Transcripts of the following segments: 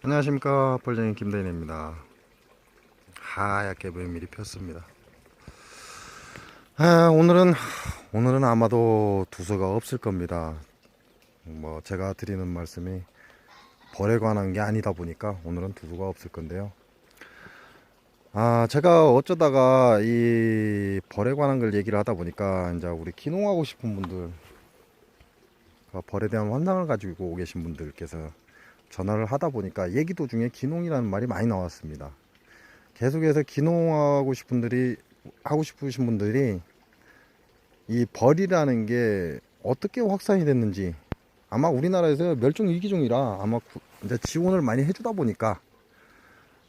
안녕하십니까, 벌쟁이 김대인입니다. 하얗게 묘밀이 폈습니다. 오늘은 아마도 두서가 없을 겁니다. 제가 드리는 말씀이 벌에 관한 게 아니다 보니까 오늘은 두서가 없을 건데요. 제가 어쩌다가 이 벌에 관한 걸 얘기를 하다 보니까 이제 우리 기농하고 싶은 분들, 벌에 대한 환상을 가지고 계신 분들께서 전화를 하다 보니까 얘기 도중에 기농이라는 말이 많이 나왔습니다. 계속해서 기농하고 싶으신 분들이 이 벌이라는 게 어떻게 확산이 됐는지, 아마 우리나라에서 멸종 위기종이라 아마 이제 지원을 많이 해주다 보니까,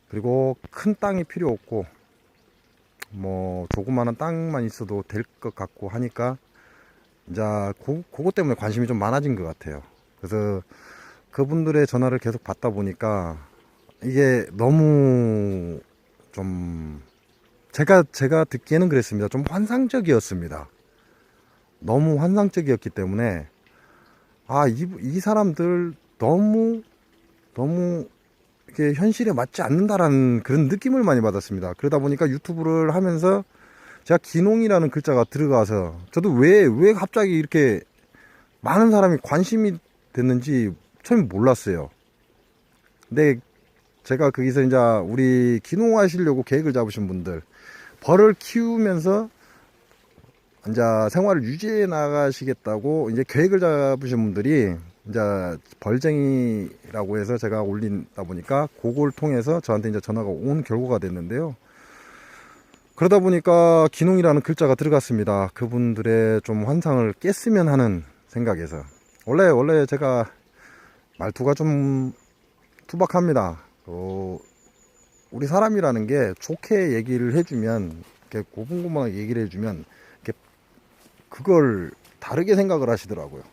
그리고 큰 땅이 필요 없고 조그마한 땅만 있어도 될 것 같고 하니까 이제 그것 때문에 관심이 좀 많아진 것 같아요. 그래서 그분들의 전화를 계속 받다 보니까 이게 너무 좀 제가 듣기에는 그랬습니다. 좀 환상적이었습니다. 너무 환상적이었기 때문에 이 사람들 너무 이렇게 현실에 맞지 않는다라는 그런 느낌을 많이 받았습니다. 그러다 보니까 유튜브를 하면서 제가 기농이라는 글자가 들어가서 저도 왜 갑자기 이렇게 많은 사람이 관심이 됐는지 처음에 몰랐어요. 근데 제가 거기서 이제 우리 기농하시려고 계획을 잡으신 분들, 벌을 키우면서 이제 생활을 유지해 나가시겠다고 이제 계획을 잡으신 분들이 이제 벌쟁이라고 해서 제가 올린다 보니까 그걸 통해서 저한테 이제 전화가 온 결과가 됐는데요. 그러다 보니까 기농이라는 글자가 들어갔습니다. 그분들의 좀 환상을 깼으면 하는 생각에서. 원래 제가 말투가 좀 투박합니다. 우리 사람이라는 게 좋게 얘기를 해주면, 이렇게 고분고분하게 얘기를 해주면 이렇게 그걸 다르게 생각을 하시더라고요.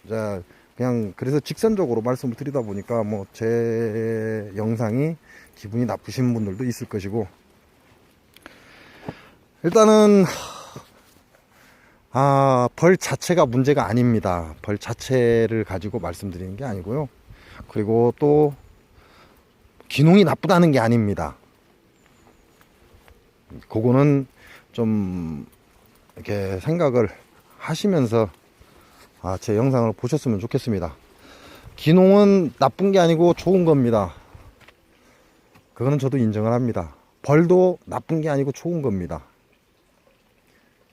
자, 그냥 그래서 직선적으로 말씀을 드리다 보니까 제 영상이 기분이 나쁘신 분들도 있을 것이고, 일단은 벌 자체가 문제가 아닙니다. 벌 자체를 가지고 말씀드리는 게 아니고요. 그리고 또 기농이 나쁘다는 게 아닙니다. 그거는 좀 이렇게 생각을 하시면서 제 영상을 보셨으면 좋겠습니다. 기농은 나쁜 게 아니고 좋은 겁니다. 그거는 저도 인정을 합니다. 벌도 나쁜 게 아니고 좋은 겁니다.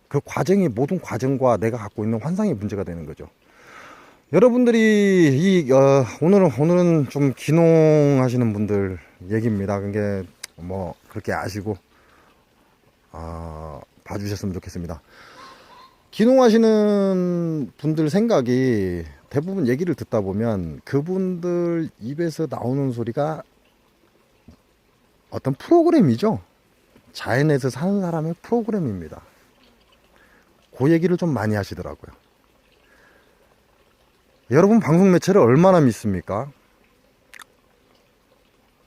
그 과정이 모든 과정과 내가 갖고 있는 환상이 문제가 되는 거죠. 여러분들이 오늘은 좀 기농하시는 분들 얘기입니다. 그게 그렇게 아시고 봐주셨으면 좋겠습니다. 기농하시는 분들 생각이 대부분 얘기를 듣다 보면 그분들 입에서 나오는 소리가 어떤 프로그램이죠. 자연에서 사는 사람의 프로그램입니다. 그 얘기를 좀 많이 하시더라고요. 여러분, 방송 매체를 얼마나 믿습니까?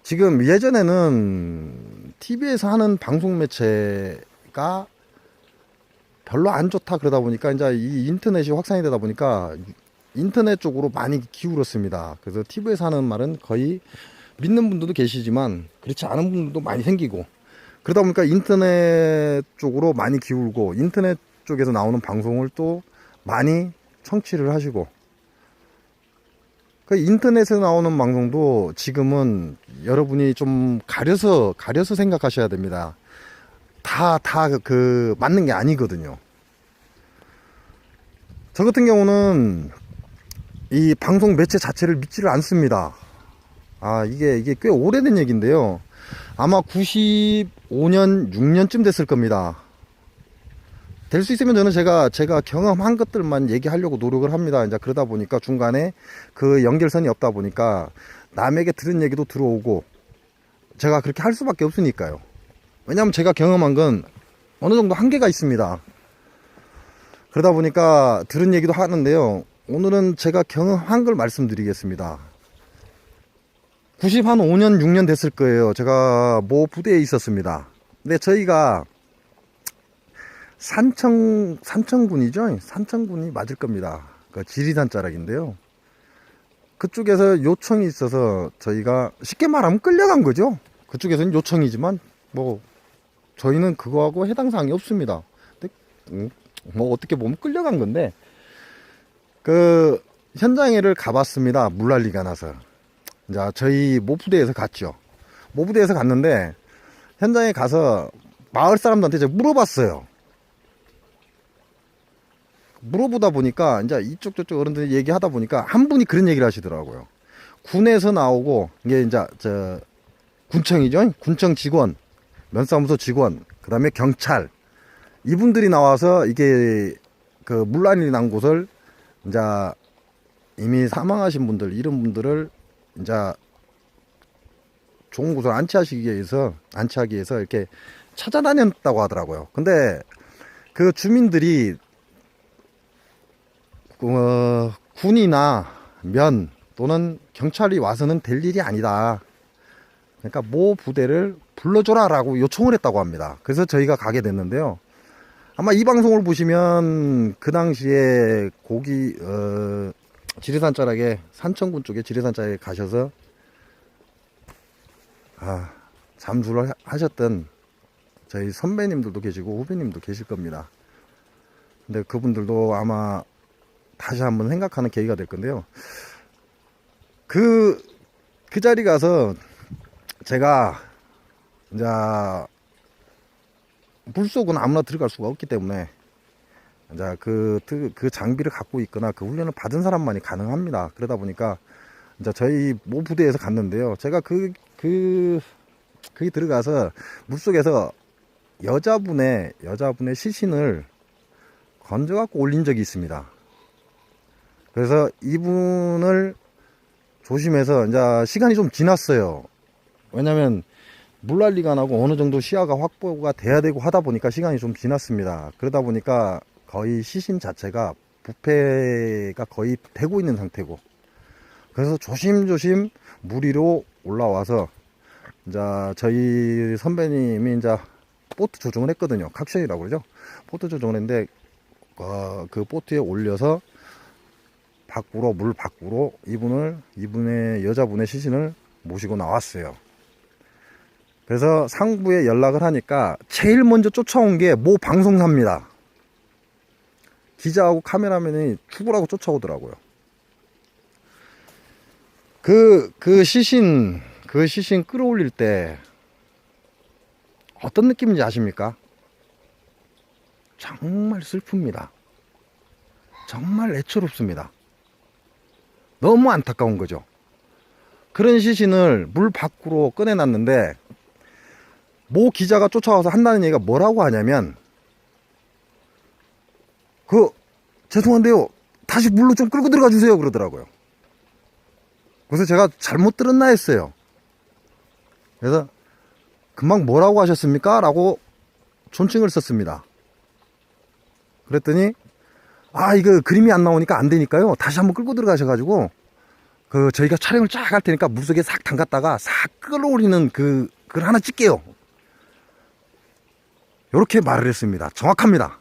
지금 예전에는 TV에서 하는 방송 매체가 별로 안 좋다 그러다 보니까 이제 이 인터넷이 확산이 되다 보니까 인터넷 쪽으로 많이 기울었습니다. 그래서 TV에서 하는 말은 거의 믿는 분들도 계시지만 그렇지 않은 분들도 많이 생기고, 그러다 보니까 인터넷 쪽으로 많이 기울고 인터넷 쪽에서 나오는 방송을 또 많이 청취를 하시고, 그 인터넷에 나오는 방송도 지금은 여러분이 좀 가려서 생각하셔야 됩니다. 다 맞는 게 아니거든요. 저 같은 경우는 이 방송 매체 자체를 믿지를 않습니다. 이게 꽤 오래된 얘기인데요. 아마 95년, 6년쯤 됐을 겁니다. 될 수 있으면 저는 제가 경험한 것들만 얘기하려고 노력을 합니다. 이제 그러다 보니까 중간에 그 연결선이 없다 보니까 남에게 들은 얘기도 들어오고, 제가 그렇게 할 수밖에 없으니까요. 왜냐하면 제가 경험한 건 어느 정도 한계가 있습니다. 그러다 보니까 들은 얘기도 하는데요. 오늘은 제가 경험한 걸 말씀드리겠습니다. 95년, 6년 됐을 거예요. 제가 모 부대에 있었습니다. 근데 저희가 산청군이죠. 산청군이 맞을 겁니다. 그 지리산 자락인데요. 그쪽에서 요청이 있어서 저희가 쉽게 말하면 끌려간 거죠. 그쪽에서는 요청이지만 뭐 저희는 그거하고 해당 사항이 없습니다. 근데 뭐 어떻게 보면 끌려간 건데, 그 현장에를 가봤습니다. 물난리가 나서. 자, 저희 모부대에서 갔죠. 모부대에서 갔는데 현장에 가서 마을 사람들한테 이제 물어봤어요. 물어보다 보니까 이제 이쪽 저쪽 어른들 얘기하다 보니까 한 분이 그런 얘기를 하시더라고요. 군에서 나오고, 이게 이제 저 군청이죠. 군청 직원, 면사무소 직원, 그 다음에 경찰, 이분들이 나와서 이게 그 물난리 난 곳을 이제 이미 사망하신 분들, 이런 분들을 이제 좋은 곳을 안치하기 위해서 이렇게 찾아다녔다고 하더라고요. 근데 그 주민들이 군이나 면 또는 경찰이 와서는 될 일이 아니다. 그러니까 모 부대를 불러줘라 라고 요청을 했다고 합니다. 그래서 저희가 가게 됐는데요. 아마 이 방송을 보시면 그 당시에 지리산 자락에, 산청군 쪽에 지리산 자락에 가셔서 잠수를 하셨던 저희 선배님들도 계시고 후배님도 계실 겁니다. 근데 그분들도 아마 다시 한번 생각하는 계기가 될 건데요. 그 자리 가서 제가 이제 물속은 아무나 들어갈 수가 없기 때문에 이제 그 장비를 갖고 있거나 그 훈련을 받은 사람만이 가능합니다. 그러다 보니까 이제 저희 모 부대에서 갔는데요. 제가 거기 들어가서 물속에서 여자분의 시신을 건져 갖고 올린 적이 있습니다. 그래서 이분을 조심해서, 이제 시간이 좀 지났어요. 왜냐면 물난리가 나고 어느 정도 시야가 확보가 돼야 되고 하다 보니까 시간이 좀 지났습니다. 그러다 보니까 거의 시신 자체가 부패가 거의 되고 있는 상태고, 그래서 조심조심 물 위로 올라와서 이제 저희 선배님이 이제 보트 조정을 했거든요. 칵션이라고 그러죠. 보트 조정을 했는데 그 보트에 올려서 물 밖으로 이분의 여자분의 시신을 모시고 나왔어요. 그래서 상부에 연락을 하니까 제일 먼저 쫓아온 게 모 방송사입니다. 기자하고 카메라맨이 죽으라고 쫓아오더라고요. 그 시신 끌어올릴 때 어떤 느낌인지 아십니까? 정말 슬픕니다. 정말 애처롭습니다. 너무 안타까운 거죠. 그런 시신을 물 밖으로 꺼내놨는데 모 기자가 쫓아와서 한다는 얘기가 뭐라고 하냐면, 죄송한데요, 다시 물로 좀 끌고 들어가 주세요 그러더라고요. 그래서 제가 잘못 들었나 했어요. 그래서 금방 뭐라고 하셨습니까? 라고 존칭을 썼습니다. 그랬더니 이거 그림이 안 나오니까 안 되니까요, 다시 한번 끌고 들어가셔가지고 저희가 촬영을 쫙 할 테니까 물속에 싹 담갔다가 싹 끌어올리는 그걸 하나 찍게요. 이렇게 말을 했습니다. 정확합니다.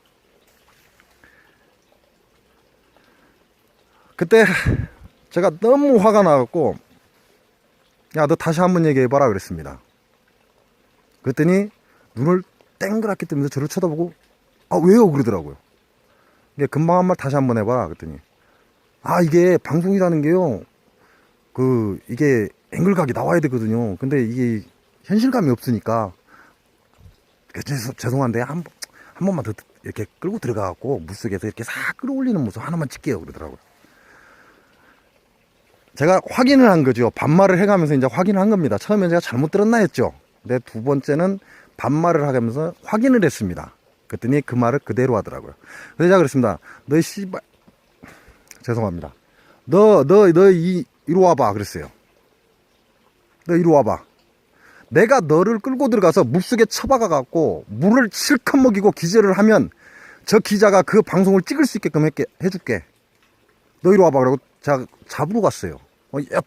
그때 제가 너무 화가 나갖고, 야, 너 다시 한번 얘기해봐라 그랬습니다. 그랬더니 눈을 땡그랗게 뜨면서 저를 쳐다보고, 왜요? 그러더라고요. 이게 금방 한 말 다시 한번 해봐라 그랬더니, 이게 방송이라는 게요, 이게 앵글각이 나와야 되거든요. 근데 이게 현실감이 없으니까 죄송한데 한 번만 더 이렇게 끌고 들어가갖고 물속에서 이렇게 싹 끌어올리는 모습 하나만 찍게요 그러더라고요. 제가 확인을 한 거죠. 반말을 해가면서 이제 확인을 한 겁니다. 처음에 제가 잘못 들었나 했죠. 근데 두 번째는 반말을 하면서 확인을 했습니다. 그랬더니 그 말을 그대로 하더라고요. 그래서 제가 그랬습니다. 너 씨발, 죄송합니다. 너 이리 와봐 그랬어요. 너 이리 와봐. 내가 너를 끌고 들어가서 물속에 처박아 갖고 물을 실컷 먹이고 기절을 하면 저 기자가 그 방송을 찍을 수 있게끔 해줄게. 너 이리 와봐. 그러고 제가 잡으러 갔어요.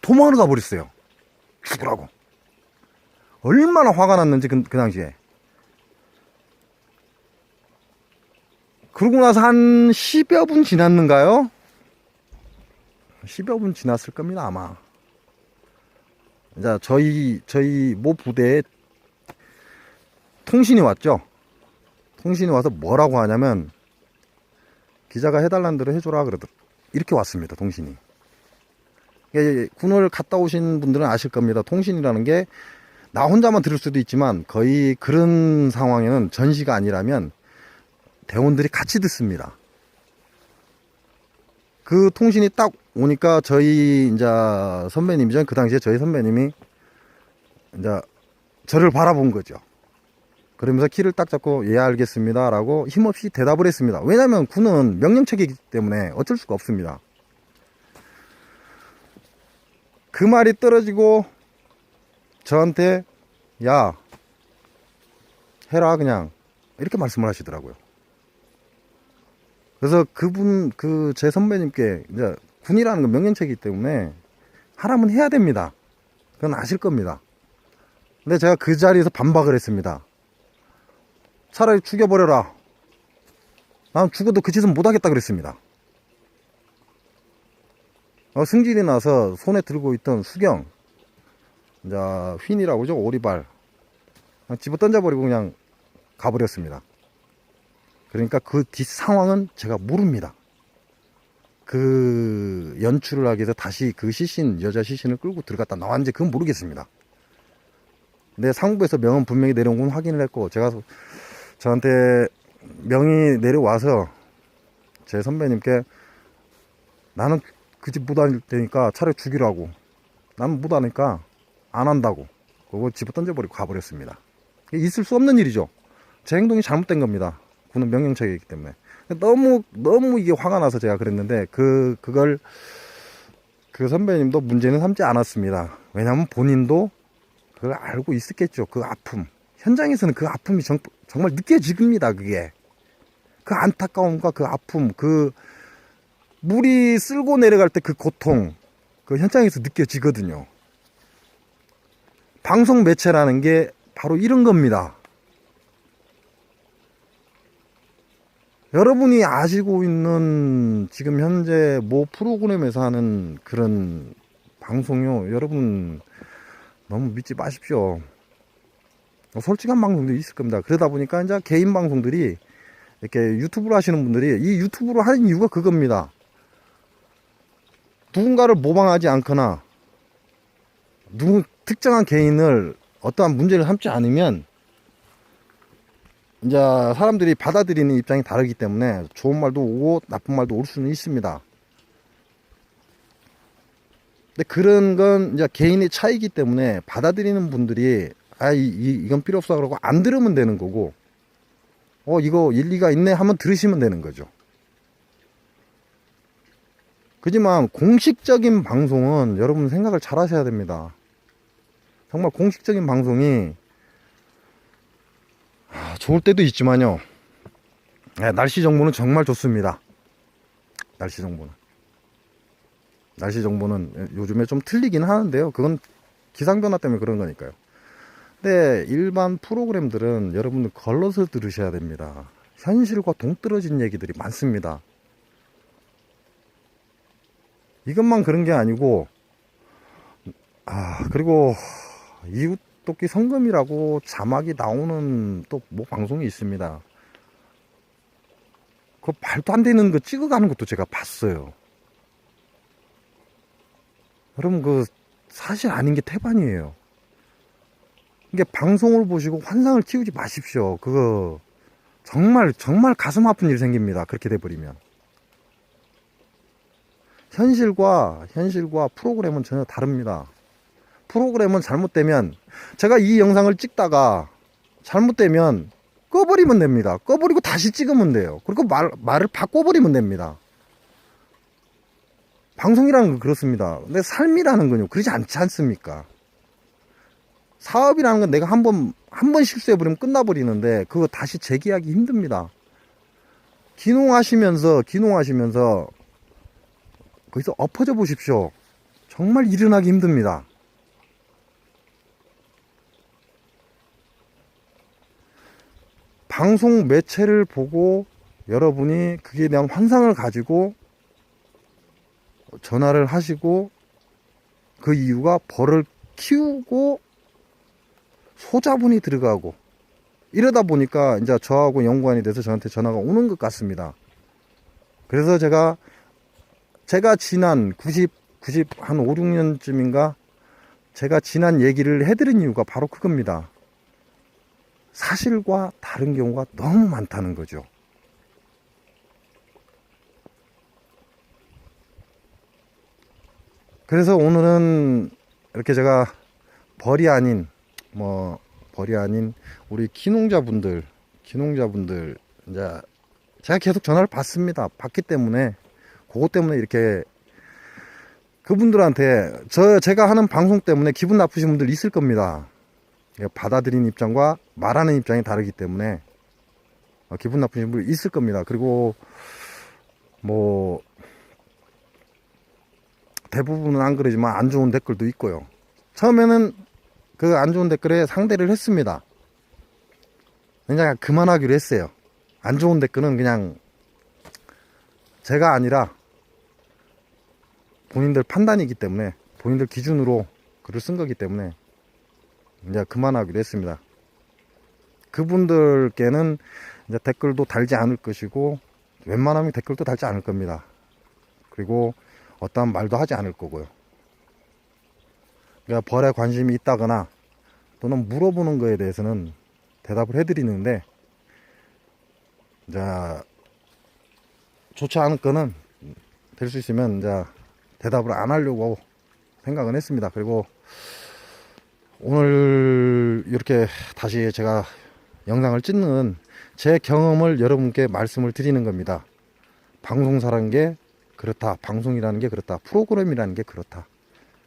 도망을 가버렸어요. 죽으라고. 얼마나 화가 났는지 그 당시에. 그러고 나서 한 10여 분 지났는가요? 10여 분 지났을 겁니다, 아마. 자, 저희 모 부대에 통신이 왔죠. 통신이 와서 뭐라고 하냐면, 기자가 해달라는 대로 해줘라 그러더라고요. 이렇게 왔습니다, 통신이. 군을 갔다 오신 분들은 아실 겁니다. 통신이라는 게 나 혼자만 들을 수도 있지만 거의 그런 상황에는 전시가 아니라면 대원들이 같이 듣습니다. 그 통신이 딱 오니까 저희 이제 선배님이죠. 그 당시에 저희 선배님이 이제 저를 바라본 거죠. 그러면서 키를 딱 잡고 예 알겠습니다 라고 힘없이 대답을 했습니다. 왜냐하면 군은 명령체계이기 때문에 어쩔 수가 없습니다. 그 말이 떨어지고 저한테 야 해라 그냥 이렇게 말씀을 하시더라고요. 그래서 제 선배님께 이제 군이라는 건 명령체이기 때문에 하라면 해야 됩니다. 그건 아실 겁니다. 근데 제가 그 자리에서 반박을 했습니다. 차라리 죽여버려라. 난 죽어도 그 짓은 못하겠다 그랬습니다. 승진이 나서 손에 들고 있던 수경, 이제 휜이라고 하죠. 오리발. 그냥 집어 던져버리고 그냥 가버렸습니다. 그러니까 그 뒷 상황은 제가 모릅니다. 그 연출을 하기 위해서 다시 그 시신, 여자 시신을 끌고 들어갔다 나왔는지 그건 모르겠습니다. 근데 상부에서 명은 분명히 내려온 건 확인을 했고, 제가 저한테 명이 내려와서 제 선배님께 나는 그 집 못할 테니까 차라리 죽이라고. 나는 못하니까 안 한다고. 그거 집어 던져버리고 가버렸습니다. 있을 수 없는 일이죠. 제 행동이 잘못된 겁니다. 군은 명령체계이기 때문에. 너무 이게 화가 나서 제가 그랬는데, 그걸 그 선배님도 문제는 삼지 않았습니다. 왜냐하면 본인도 그걸 알고 있었겠죠. 그 아픔. 현장에서는 그 아픔이 정말 느껴집니다. 그게. 그 안타까움과 그 아픔, 그 물이 쓸고 내려갈 때 그 고통, 그 현장에서 느껴지거든요. 방송 매체라는 게 바로 이런 겁니다. 여러분이 아시고 있는 지금 현재 모 프로그램에서 하는 그런 방송요, 여러분 너무 믿지 마십시오. 솔직한 방송들이 있을 겁니다. 그러다 보니까 이제 개인 방송들이 이렇게 유튜브를 하시는 분들이 이 유튜브를 하는 이유가 그겁니다. 누군가를 모방하지 않거나 특정한 개인을 어떠한 문제를 삼지 않으면 이제 사람들이 받아들이는 입장이 다르기 때문에 좋은 말도 오고 나쁜 말도 올 수는 있습니다. 근데 그런 건 이제 개인의 차이기 때문에 받아들이는 분들이 이건 필요 없어 그러고 안 들으면 되는 거고, 이거 일리가 있네 하면 들으시면 되는 거죠. 그지만 공식적인 방송은 여러분 생각을 잘 하셔야 됩니다. 정말 공식적인 방송이 좋을 때도 있지만요. 날씨 정보는 정말 좋습니다. 날씨 정보는 요즘에 좀 틀리긴 하는데요. 그건 기상변화 때문에 그런 거니까요. 근데 일반 프로그램들은 여러분들 걸러서 들으셔야 됩니다. 현실과 동떨어진 얘기들이 많습니다. 이것만 그런 게 아니고, 그리고 이웃돕기 성금이라고 자막이 나오는 또 뭐 방송이 있습니다. 그 말도 안 되는 거 찍어가는 것도 제가 봤어요. 여러분, 그 사실 아닌 게 태반이에요. 이게 방송을 보시고 환상을 키우지 마십시오. 그거 정말 가슴 아픈 일 생깁니다. 그렇게 돼버리면. 현실과 프로그램은 전혀 다릅니다. 프로그램은 잘못되면, 제가 이 영상을 찍다가 잘못되면 꺼버리면 됩니다. 꺼버리고 다시 찍으면 돼요. 그리고 말을 바꿔버리면 됩니다. 방송이라는 건 그렇습니다. 근데 삶이라는 건요, 그러지 않지 않습니까? 사업이라는 건 내가 한 번 실수해버리면 끝나버리는데, 그거 다시 재기하기 힘듭니다. 기농하시면서 거기서 엎어져 보십시오. 정말 일어나기 힘듭니다. 방송 매체를 보고 여러분이 그에 대한 환상을 가지고 전화를 하시고 그 이유가 벌을 키우고 소자본이 들어가고 이러다 보니까 이제 저하고 연관이 돼서 저한테 전화가 오는 것 같습니다. 그래서 제가 지난 한 5, 6년쯤인가 제가 지난 얘기를 해드린 이유가 바로 그겁니다. 사실과 다른 경우가 너무 많다는 거죠. 그래서 오늘은 이렇게 제가 벌이 아닌 우리 기농자분들 이제 제가 계속 전화를 받기 때문에 그것 때문에 이렇게 그분들한테 제가 하는 방송 때문에 기분 나쁘신 분들 있을 겁니다. 받아들이는 입장과 말하는 입장이 다르기 때문에 기분 나쁘신 분들 있을 겁니다. 그리고 뭐 대부분은 안 그러지만 안 좋은 댓글도 있고요. 처음에는 그 안 좋은 댓글에 상대를 했습니다. 그냥 그만하기로 했어요. 안 좋은 댓글은 그냥 제가 아니라 본인들 판단이기 때문에 본인들 기준으로 글을 쓴 거기 때문에 이제 그만하기로 했습니다. 그분들께는 이제 댓글도 달지 않을 것이고 웬만하면 댓글도 달지 않을 겁니다. 그리고 어떠한 말도 하지 않을 거고요. 그러니까 벌에 관심이 있다거나 또는 물어보는 거에 대해서는 대답을 해드리는데 이제 좋지 않은 거는 될 수 있으면 이제 대답을 안 하려고 생각은 했습니다. 그리고 오늘 이렇게 다시 제가 영상을 찍는 제 경험을 여러분께 말씀을 드리는 겁니다. 방송사라는 게 그렇다. 방송이라는 게 그렇다. 프로그램이라는 게 그렇다.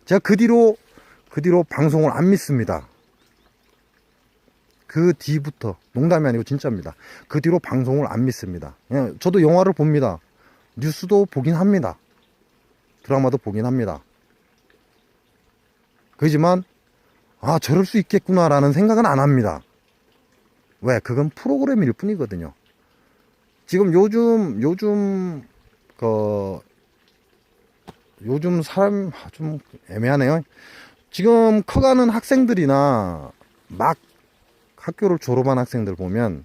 제가 그 뒤로 방송을 안 믿습니다. 그 뒤부터 농담이 아니고 진짜입니다. 그 뒤로 방송을 안 믿습니다. 저도 영화를 봅니다. 뉴스도 보긴 합니다. 드라마도 보긴 합니다. 그렇지만 저럴 수 있겠구나 라는 생각은 안 합니다. 왜? 그건 프로그램일 뿐이거든요. 지금 요즘 사람 좀 애매하네요. 지금 커가는 학생들이나 막 학교를 졸업한 학생들 보면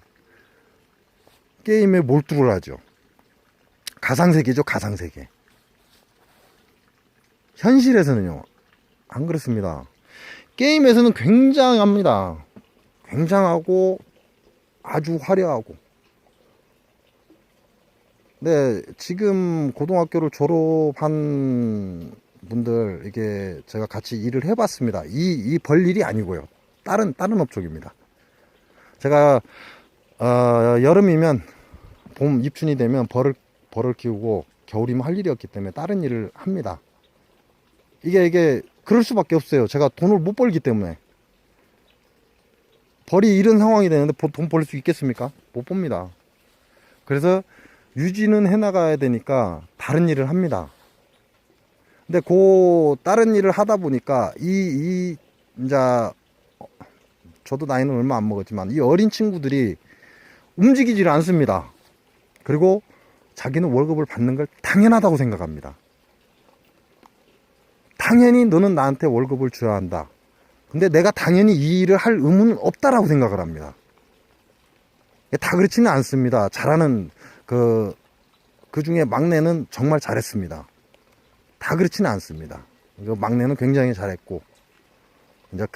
게임에 몰두를 하죠. 가상세계죠, 가상세계. 현실에서는요, 안 그렇습니다. 게임에서는 굉장합니다. 굉장하고 아주 화려하고. 네, 지금 고등학교를 졸업한 분들, 이게 제가 같이 일을 해봤습니다. 이 벌일이 아니고요. 다른 업종입니다. 제가, 여름이면, 봄 입춘이 되면 벌을 키우고, 겨울이면 할 일이 없기 때문에 다른 일을 합니다. 이게, 그럴 수밖에 없어요. 제가 돈을 못 벌기 때문에. 벌이 이런 상황이 되는데 돈 벌 수 있겠습니까? 못 봅니다. 그래서 유지는 해나가야 되니까 다른 일을 합니다. 근데 다른 일을 하다 보니까 이제 저도 나이는 얼마 안 먹었지만 이 어린 친구들이 움직이지를 않습니다. 그리고 자기는 월급을 받는 걸 당연하다고 생각합니다. 당연히 너는 나한테 월급을 줘야 한다. 근데 내가 당연히 이 일을 할 의무는 없다라고 생각을 합니다. 다 그렇지는 않습니다. 잘하는 그 중에 막내는 정말 잘했습니다. 다 그렇지는 않습니다. 막내는 굉장히 잘했고, 이제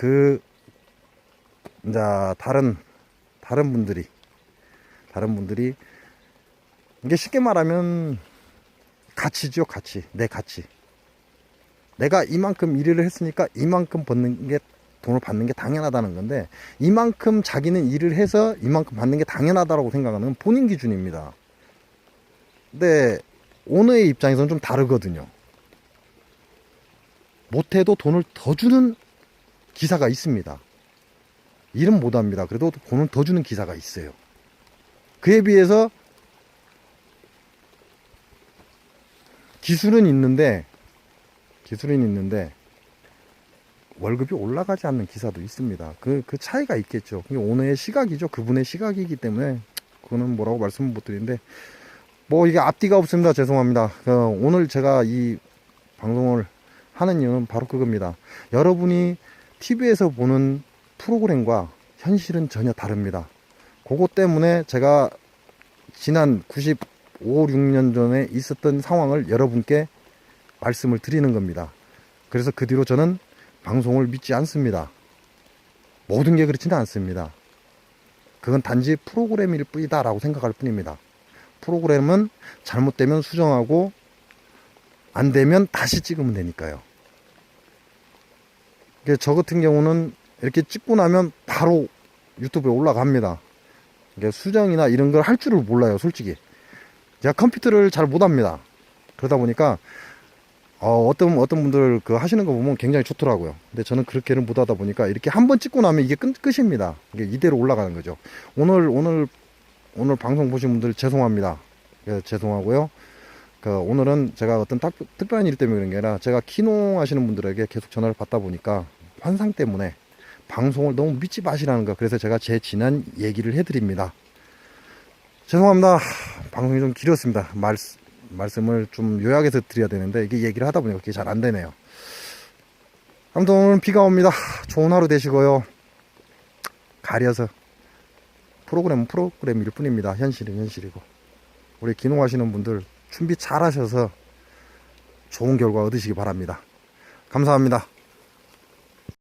다른 분들이, 이게 쉽게 말하면 가치죠, 가치. 내 가치. 내가 이만큼 일을 했으니까 이만큼 돈을 받는 게 당연하다는 건데, 이만큼 자기는 일을 해서 이만큼 받는 게 당연하다고 생각하는 본인 기준입니다. 근데 오너의 입장에서는 좀 다르거든요. 못해도 돈을 더 주는 기사가 있습니다. 일은 못합니다. 그래도 돈을 더 주는 기사가 있어요. 그에 비해서 기술은 있는데 월급이 올라가지 않는 기사도 있습니다. 그 차이가 있겠죠. 그게 오너의 시각이죠. 그분의 시각이기 때문에 그거는 뭐라고 말씀을 못 드리는데, 이게 앞뒤가 없습니다. 죄송합니다. 오늘 제가 이 방송을 하는 이유는 바로 그겁니다. 여러분이 TV에서 보는 프로그램과 현실은 전혀 다릅니다. 그것 때문에 제가 지난 95, 6년 전에 있었던 상황을 여러분께 말씀을 드리는 겁니다. 그래서 그 뒤로 저는 방송을 믿지 않습니다. 모든 게 그렇지는 않습니다. 그건 단지 프로그램일 뿐이다 라고 생각할 뿐입니다. 프로그램은 잘못되면 수정하고 안 되면 다시 찍으면 되니까요. 저 같은 경우는 이렇게 찍고 나면 바로 유튜브에 올라갑니다. 수정이나 이런 걸 할 줄을 몰라요, 솔직히. 제가 컴퓨터를 잘 못합니다. 그러다 보니까 어떤 분들 그 하시는 거 보면 굉장히 좋더라고요. 근데 저는 그렇게는 못하다 보니까 이렇게 한번 찍고 나면 이게 끝입니다. 이게 이대로 올라가는 거죠. 오늘 방송 보신 분들 죄송합니다. 죄송하고요. 오늘은 제가 어떤 특별한 일 때문에 그런 게 아니라 제가 키농 하시는 분들에게 계속 전화를 받다 보니까 환상 때문에 방송을 너무 믿지 마시라는 거. 그래서 제가 제 지난 얘기를 해드립니다. 죄송합니다. 방송이 좀 길었습니다. 말씀을 좀 요약해서 드려야 되는데 이게 얘기를 하다 보니까 그게 잘 안 되네요. 아무튼 오늘 비가 옵니다. 좋은 하루 되시고요. 가려서 프로그램은 프로그램일 뿐입니다. 현실은 현실이고. 우리 기농하시는 분들 준비 잘 하셔서 좋은 결과 얻으시기 바랍니다. 감사합니다.